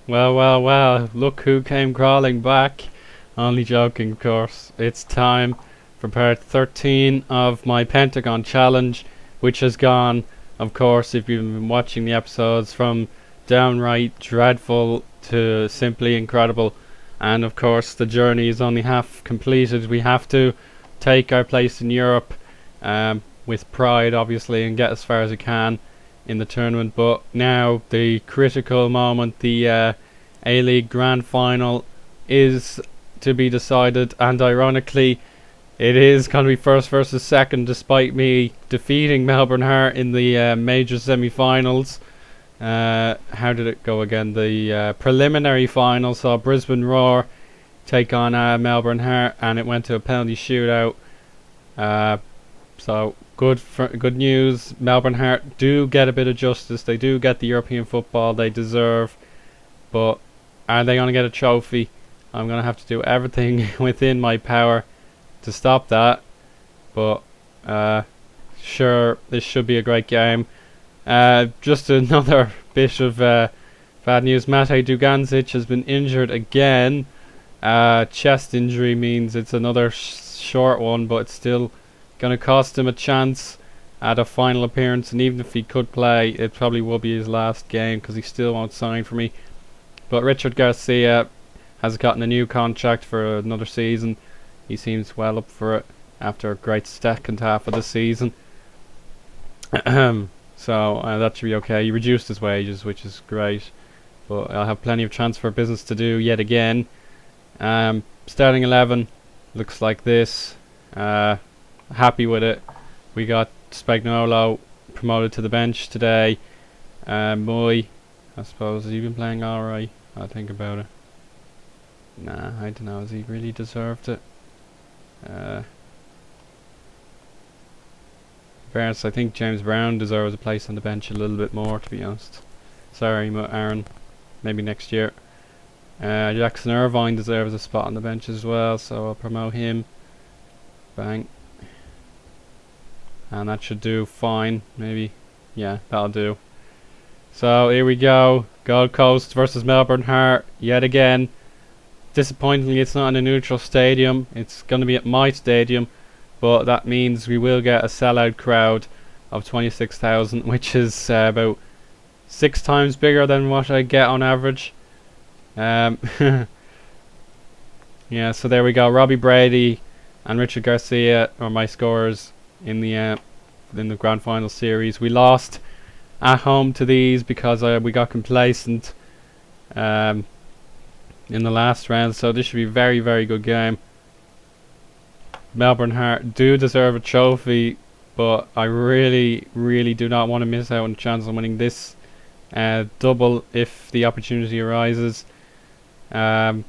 Well, well, well, look who came crawling back. Only joking, of course. It's time for part 13 of my Pentagon challenge, which has gone, of course, if you've been watching the episodes, from downright dreadful to simply incredible. And of course, the journey is only half completed. We have to take our place in Europe with pride, obviously, and get as far as we can in the tournament. But now the critical moment, the A-League Grand Final, is to be decided, and ironically it is going to be first versus second, despite me defeating Melbourne Heart in the major semi-finals. How did it go again? The preliminary final saw Brisbane Roar take on Melbourne Heart, and it went to a penalty shootout. So good news. Melbourne Heart do get a bit of justice. They do get the European football they deserve. But are they going to get a trophy? I'm going to have to do everything within my power to stop that. But sure, this should be a great game. Just another bit of bad news. Mate Duganzic has been injured again. Chest injury means it's another short one, but it's still going to cost him a chance at a final appearance. And even if he could play, it probably will be his last game, because he still won't sign for me. But Richard Garcia has gotten a new contract for another season. He seems well up for it after a great second half of the season. So that should be okay. He reduced his wages, which is great. But I'll have plenty of transfer business to do yet again. Starting 11 looks like this. Happy with it. We got Spagnolo promoted to the bench today. Moy, I suppose, has he been playing alright? I'll think about it. Nah, I don't know. Has he really deserved it? Fairness, I think James Brown deserves a place on the bench a little bit more, to be honest. Sorry, Aaron. Maybe next year. Jackson Irvine deserves a spot on the bench as well, so I'll promote him. Bang. And that should do fine. Maybe. Yeah, that'll do. So here we go. Gold Coast versus Melbourne Heart yet again. Disappointingly, it's not in a neutral stadium. It's going to be at my stadium, but that means we will get a sellout crowd of 26,000, which is about 6 times bigger than what I get on average. Yeah, so there we go. Robbie Brady and Richard Garcia are my scorers in the grand final series. We lost at home to these because we got complacent in the last round, so this should be a very, very good game. Melbourne Heart do deserve a trophy, but I really, really do not want to miss out on the chance of winning this double if the opportunity arises. Yeah,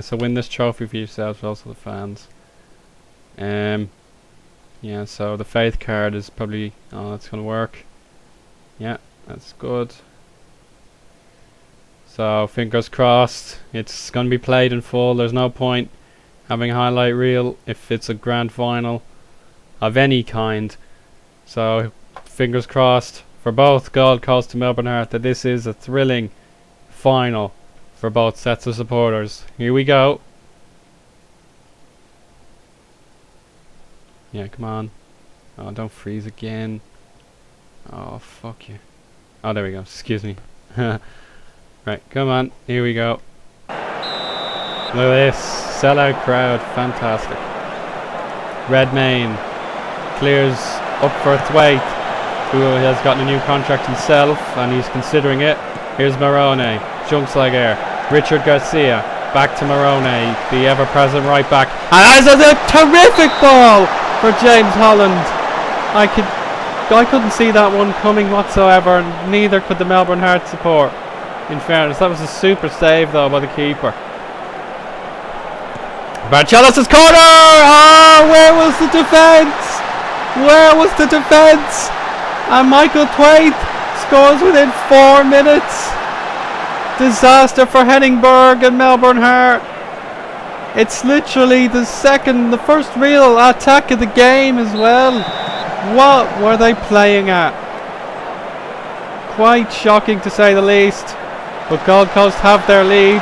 so win this trophy for yourselves, but also the fans. Yeah, so the faith card is probably, oh, that's gonna work. Yeah, that's good. So fingers crossed, it's gonna be played in full. There's no point having a highlight reel if it's a grand final of any kind. So fingers crossed for both Gold Coast and Melbourne Heart that this is a thrilling final for both sets of supporters. Here we go. Yeah, come on. Oh, don't freeze again. Oh, fuck you. Oh, there we go. Excuse me. Right, come on. Here we go. Look at this. Sellout crowd. Fantastic. Redmayne clears up for Thwaite, who has gotten a new contract himself, and he's considering it. Here's Morone. Junksliger. Richard Garcia. Back to Morone, the ever-present right back. And that's a terrific ball for James Holland. I couldn't see that one coming whatsoever, and neither could the Melbourne Heart support. In fairness, that was a super save though by the keeper. Barcelos' corner! Oh, where was the defence? Where was the defence? And Michael Thwaite scores within 4 minutes. Disaster for Henningberg and Melbourne Heart. It's literally the first real attack of the game as well. What were they playing at? Quite shocking to say the least. But Gold Coast have their lead.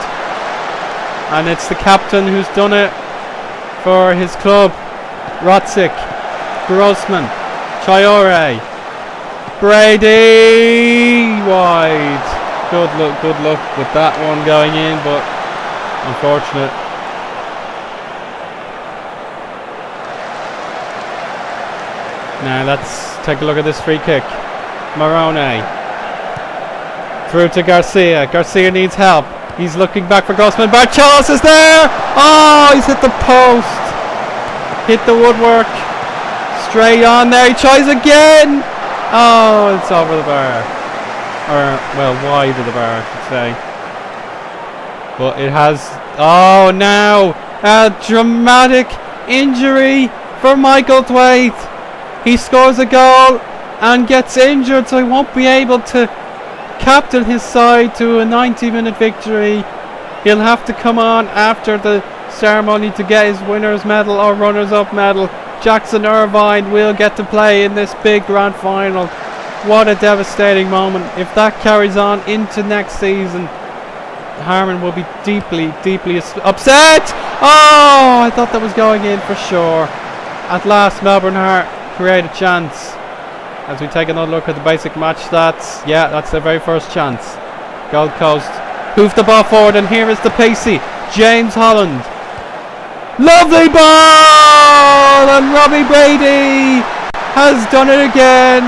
And it's the captain who's done it for his club. Rotzik, Grossman, Traore, Brady, wide. Good luck with that one going in, but unfortunate. Now let's take a look at this free kick. Morone through to Garcia. Garcia needs help. He's looking back for Grossman. Barcelos is there. Oh, he's hit the post. Hit the woodwork. Straight on there. He tries again. Oh, it's over the bar. Or, well, wide of the bar, I should say. But it has... Oh, now a dramatic injury for Michael Thwaite. He scores a goal and gets injured, so he won't be able to captain his side to a 90-minute victory. He'll have to come on after the ceremony to get his winner's medal or runners-up medal. Jackson Irvine will get to play in this big grand final. What a devastating moment. If that carries on into next season, Harmon will be deeply upset. Oh, I thought that was going in for sure. At last, Melbourne Heart create a chance. As we take another look at the basic match stats, yeah, that's their very first chance. Gold Coast hoof the ball forward, and here is the pacey James Holland. Lovely ball, and Robbie Brady has done it again.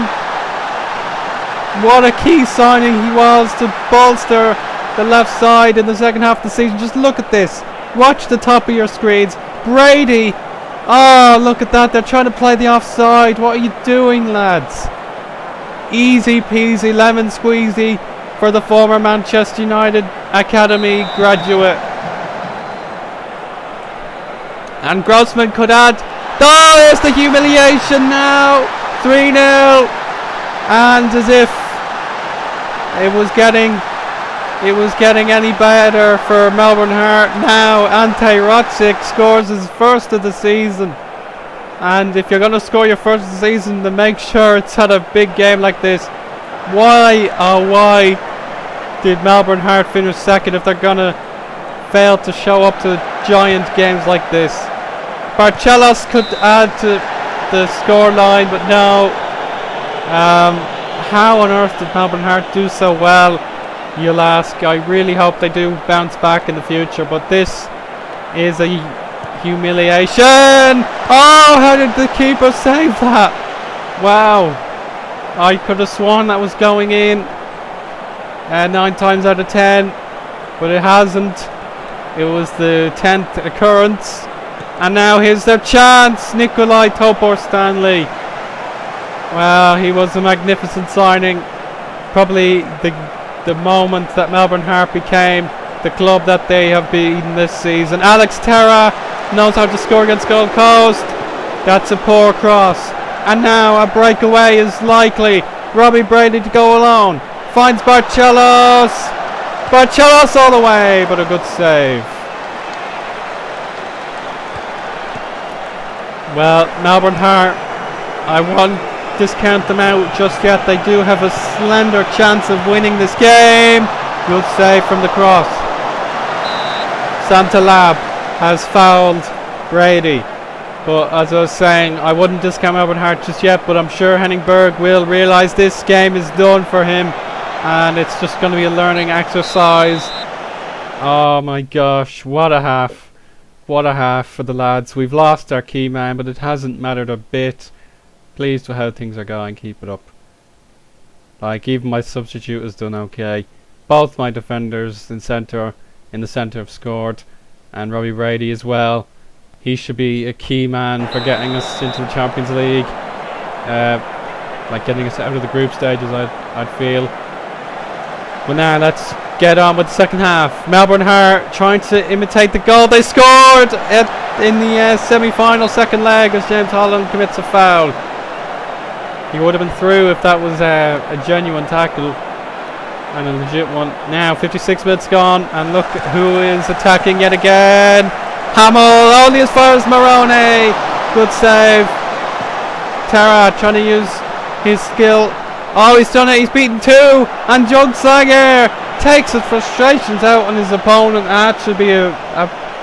What a key signing he was to bolster the left side in the second half of the season. Just look at this. Watch the top of your screens. Brady. Oh, look at that. They're trying to play the offside. What are you doing, lads? Easy peasy, lemon squeezy for the former Manchester United Academy graduate. And Grossman could add. Oh, there's the humiliation now. 3-0. And as if it was getting any better for Melbourne Heart. Now Ante Rotzik scores his first of the season. And if you're going to score your first of the season, then make sure it's at a big game like this. Why, oh why did Melbourne Heart finish second if they're going to fail to show up to giant games like this? Barcelos could add to the scoreline, but no. How on earth did Melbourne Heart do so well, you'll ask? I really hope they do bounce back in the future, but this is a humiliation. Oh, how did the keeper save that? Wow, I could have sworn that was going in 9 times out of 10, but it hasn't. It was the 10th occurrence, and now here's their chance. Nikolai Topor-Stanley. Well, he was a magnificent signing. Probably the moment that Melbourne Heart became the club that they have been this season. Alex Terra knows how to score against Gold Coast. That's a poor cross. And now a breakaway is likely. Robbie Brady to go alone. Finds Barcelos. Barcelos all the way, but a good save. Well, Melbourne Heart, I won't discount them out just yet. They do have a slender chance of winning this game. Good save from the cross. Santalab has fouled Brady, but as I was saying, I wouldn't discount Melbourne Heart just yet, but I'm sure Henning Berg will realise this game is done for him, and it's just going to be a learning exercise. Oh my gosh, what a half. What a half for the lads. We've lost our key man, but it hasn't mattered a bit. Pleased with how things are going. Keep it up. Like, even my substitute has done okay. Both my defenders in the centre have scored, and Robbie Brady as well. He should be a key man for getting us into the Champions League, like getting us out of the group stages, I'd feel. But now let's get on with the second half. Melbourne Heart trying to imitate the goal they scored in the semi-final second leg as James Holland commits a foul. He would have been through if that was a genuine tackle and a legit one. Now 56 minutes gone, and look who is attacking yet again. Hamill only as far as Morone. Good save. Tara trying to use his skill. Oh, he's done it. He's beaten 2. And Jungslager takes his frustrations out on his opponent. And that should be a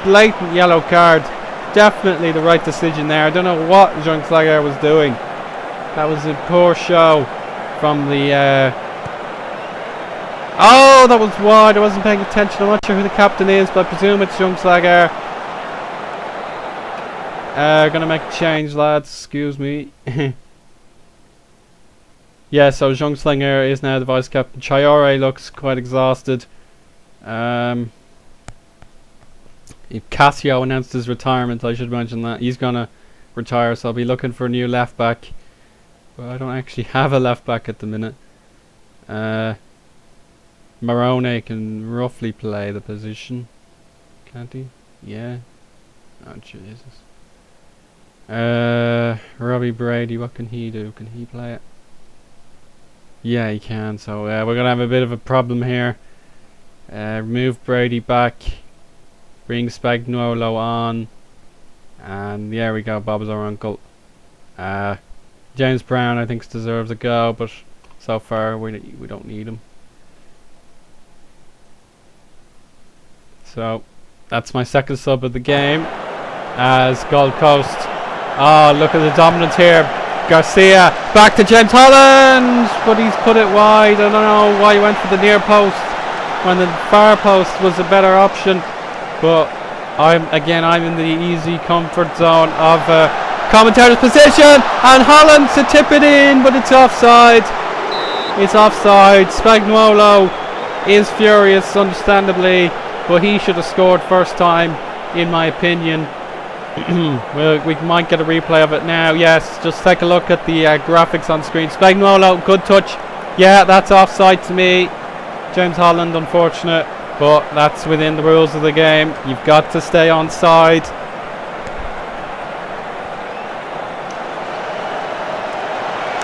blatant yellow card. Definitely the right decision there. I don't know what Jungslager was doing. That was a poor show from the... Oh, that was wide. I wasn't paying attention. I'm not sure who the captain is, but I presume it's Jungslager. Gonna make a change, lads. Excuse me. Yeah, so Jungslinger is now the vice captain. Chayore looks quite exhausted. Casio announced his retirement. I should mention that he's gonna retire, so I'll be looking for a new left back. But I don't actually have a left back at the minute. Morone can roughly play the position, can't he? Yeah. Oh Jesus. Robbie Brady, what can he do? Can he play it? Yeah, he can. So we're gonna have a bit of a problem here. Move Brady back, bring Spagnuolo on, and there we go. Bob's our uncle. James Brown, I think, deserves a go, but so far we don't need him. So that's my second sub of the game as Gold Coast. Oh, look at the dominance here. Garcia back to James Holland, but he's put it wide. I don't know why he went for the near post when the far post was a better option. But I'm in the easy comfort zone of commentator's position, and Holland to tip it in, but it's offside. It's offside. Spagnuolo is furious, understandably, but he should have scored first time, in my opinion. Well, we might get a replay of it now. Yes, just take a look at the graphics on screen. Spagnuolo, good touch. Yeah, that's offside to me. James Holland, unfortunate, but that's within the rules of the game. You've got to stay on side.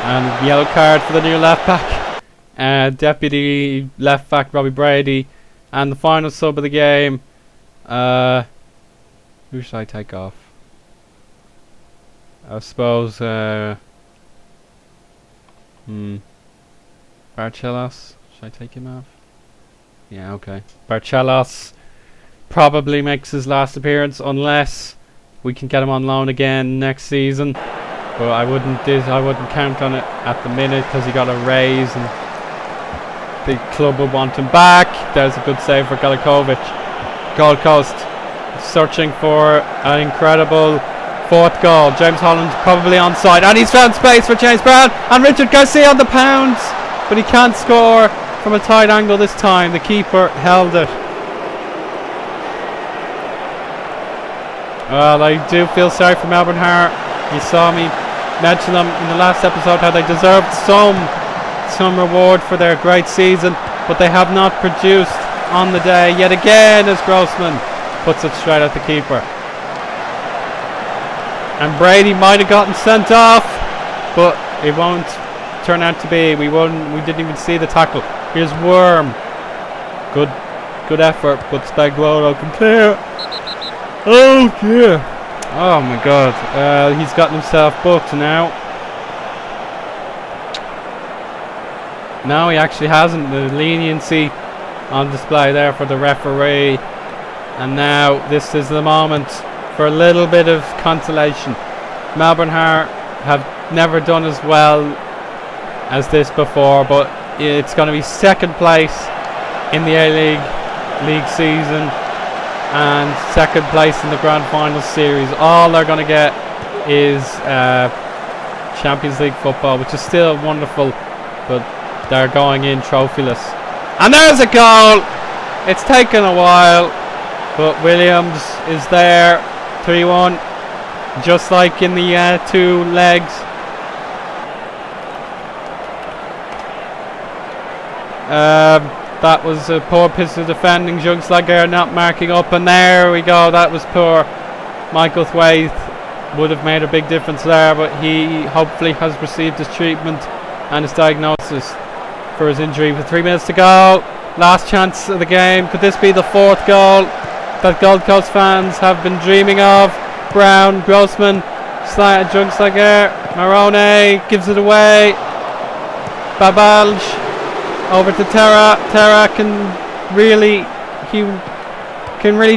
And yellow card for the new left back. Deputy left back Robbie Brady. And the final sub of the game. Who should I take off? I suppose Barcelos. Should I take him off? Yeah, okay. Barcelos probably makes his last appearance unless we can get him on loan again next season. But I wouldn't count on it at the minute because he got a raise and the club will want him back. There's a good save for Galikovic. Gold Coast searching for an incredible fourth goal. James Holland probably onside, and he's found space for James Brown and Richard Garcia on the pounds, but he can't score from a tight angle this time. The keeper held it. Well, I do feel sorry for Melbourne Heart. You saw me mention them in the last episode how they deserved some reward for their great season, but they have not produced on the day yet again, as Grossman puts it straight at the keeper. And Brady might have gotten sent off, but it won't turn out to be. We didn't even see the tackle. Here's Worm. Good effort, but Spagnuolo can clear. Oh dear. Oh my god. He's gotten himself booked now. No, he actually hasn't. The leniency on display there for the referee. And now this is the moment for a little bit of consolation. Melbourne Heart have never done as well as this before, but it's going to be second place in the A-League season and second place in the Grand Final series. All they're going to get is Champions League football, which is still wonderful, but they're going in trophyless. And there's a goal. It's taken a while, but Williams is there. 3-1, just like in the two legs. That was a poor piece of defending. Jungslager not marking up, and there we go. That was poor. Michael Thwaite would have made a big difference there, but he hopefully has received his treatment and his diagnosis for his injury. With 3 minutes to go, last chance of the game. Could this be the fourth goal that Gold Coast fans have been dreaming of? Brown, Grossman, Jungslager. Moroni gives it away. Babalj over to Terra. Terra can really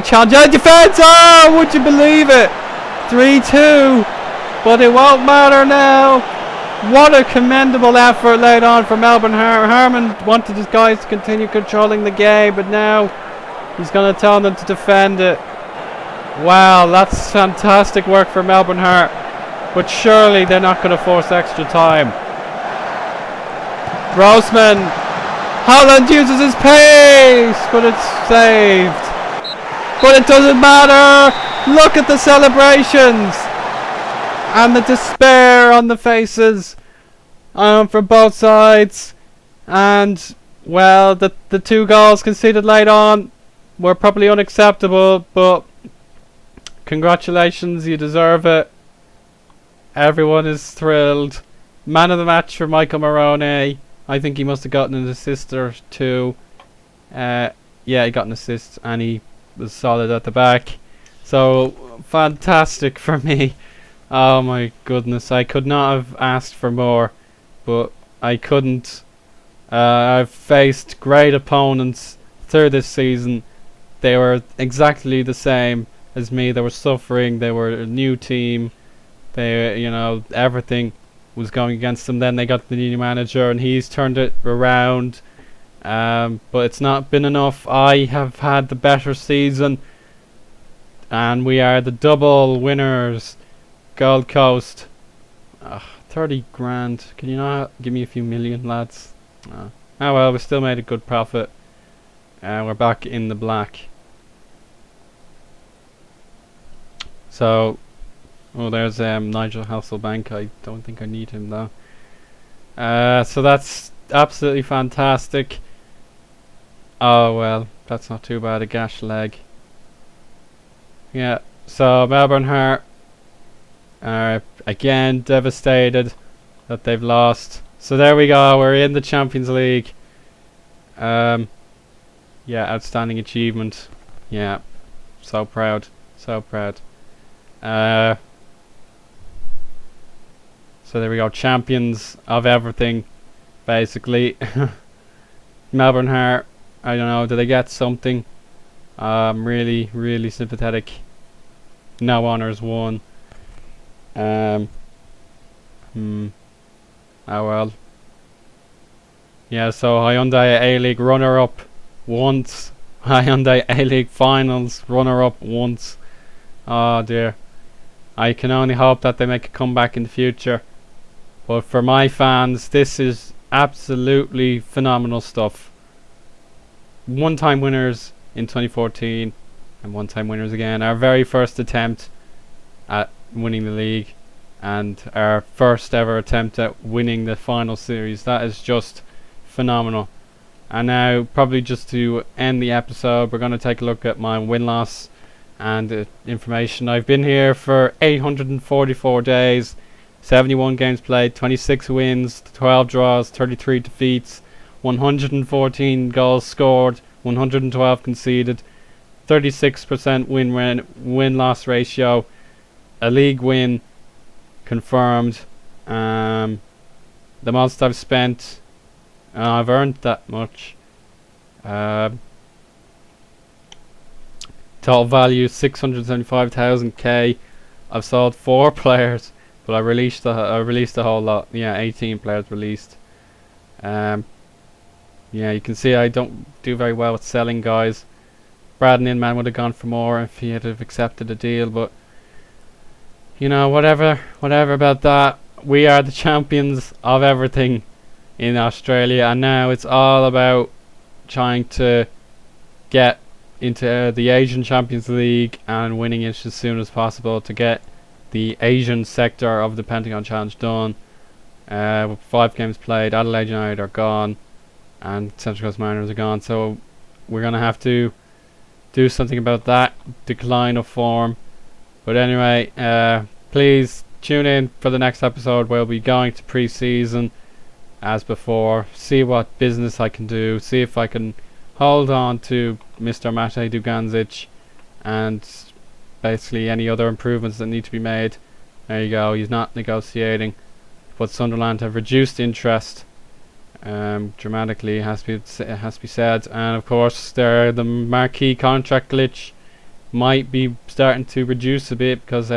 challenge. Defense! Oh, would you believe it? 3-2. But it won't matter now. What a commendable effort laid on for Melbourne. Harmon wanted his guys to continue controlling the game, but now he's going to tell them to defend it. Wow, that's fantastic work for Melbourne Heart. But surely they're not going to force extra time. Grossman. Holland uses his pace, but it's saved. But it doesn't matter. Look at the celebrations and the despair on the faces from both sides. And well, the 2 goals conceded late on were probably unacceptable, but congratulations, you deserve it. Everyone is thrilled. Man of the match for Michael Moroni. I think he must have gotten an assist or 2. Yeah, he got an assist and he was solid at the back. So fantastic for me. Oh my goodness, I could not have asked for more, but I couldn't. I've faced great opponents through this season. They were exactly the same as me. They were suffering. They were a new team. They, everything was going against them. Then they got the new manager and he's turned it around. But it's not been enough. I have had the better season and we are the double winners. Gold Coast. 30 grand. Can you not give me a few million, lads? Oh well, we still made a good profit. We're back in the black. So there's Nigel Hasselbank. I don't think I need him though. So that's absolutely fantastic. Oh well, that's not too bad. A gash leg. Yeah. So Melbourne Heart are again devastated that they've lost. So there we go. We're in the Champions League. Yeah, outstanding achievement. Yeah, so proud. So proud. So there we go, champions of everything, basically. Melbourne Heart, I don't know, did they get something? Really, really sympathetic. No honours won. Oh well. Yeah, so Hyundai A-League runner-up once. Hyundai A-League finals runner-up once. Oh dear. I can only hope that they make a comeback in the future. But for my fans, this is absolutely phenomenal stuff. One-time winners in 2014 and one-time winners again. Our very first attempt at winning the league and our first ever attempt at winning the final series. That is just phenomenal. And now, probably just to end the episode, we're going to take a look at my win-loss and information. I've been here for 844 days, 71 games played, 26 wins, 12 draws, 33 defeats, 114 goals scored, 112 conceded, 36% win-loss ratio, a league win confirmed. The most I've spent, I've earned that much. Total value 675,000 K. I've sold 4 players, but I released a whole lot. Yeah, 18 players released. Yeah, you can see I don't do very well with selling guys. Braden Inman would have gone for more if he had have accepted a deal, but whatever about that. We are the champions of everything in Australia, and now it's all about trying to get into the Asian Champions League and winning it as soon as possible to get the Asian sector of the Pentagon Challenge done. With 5 games played, Adelaide United are gone and Central Coast Mariners are gone, so we're going to have to do something about that decline of form. But anyway, please tune in for the next episode where we'll be going to pre-season as before, see what business I can do, see if I can hold on to Mr. Mate Duganzic and basically any other improvements that need to be made. There you go. He's not negotiating, but Sunderland have reduced interest dramatically. It has to be said, and of course, the marquee contract glitch might be starting to reduce a bit because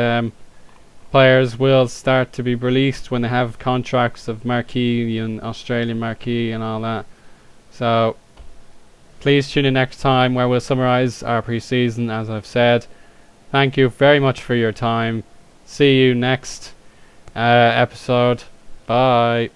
players will start to be released when they have contracts of marquee and Australian marquee and all that. So please tune in next time where we'll summarise our pre-season, as I've said. Thank you very much for your time. See you next episode. Bye.